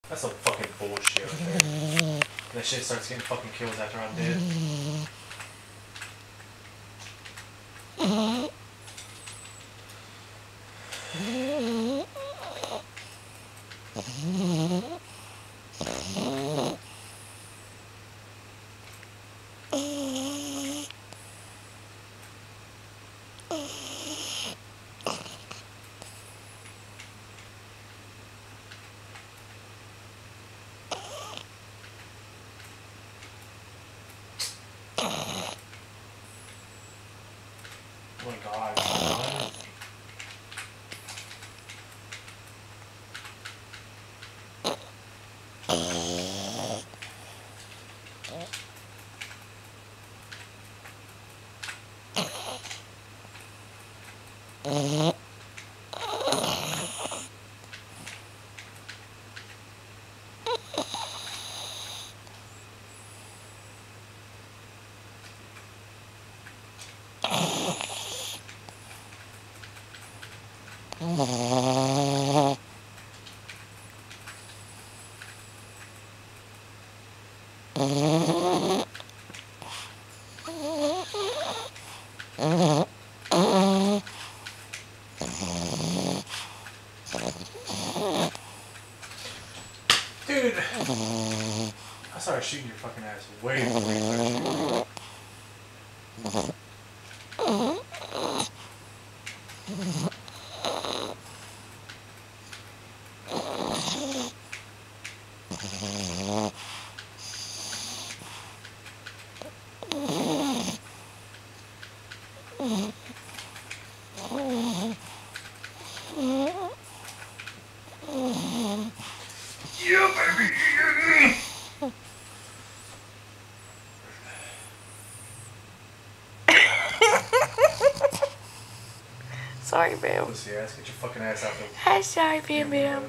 That's some fucking bullshit right there. That shit starts getting fucking kills after I'm dead. Oh my god, God. Dude, I started shooting your fucking ass way before you started shooting. Yeah, baby! Sorry, Bam. Pussy ass, get your fucking ass out there. Hi, sorry, Bam Bam.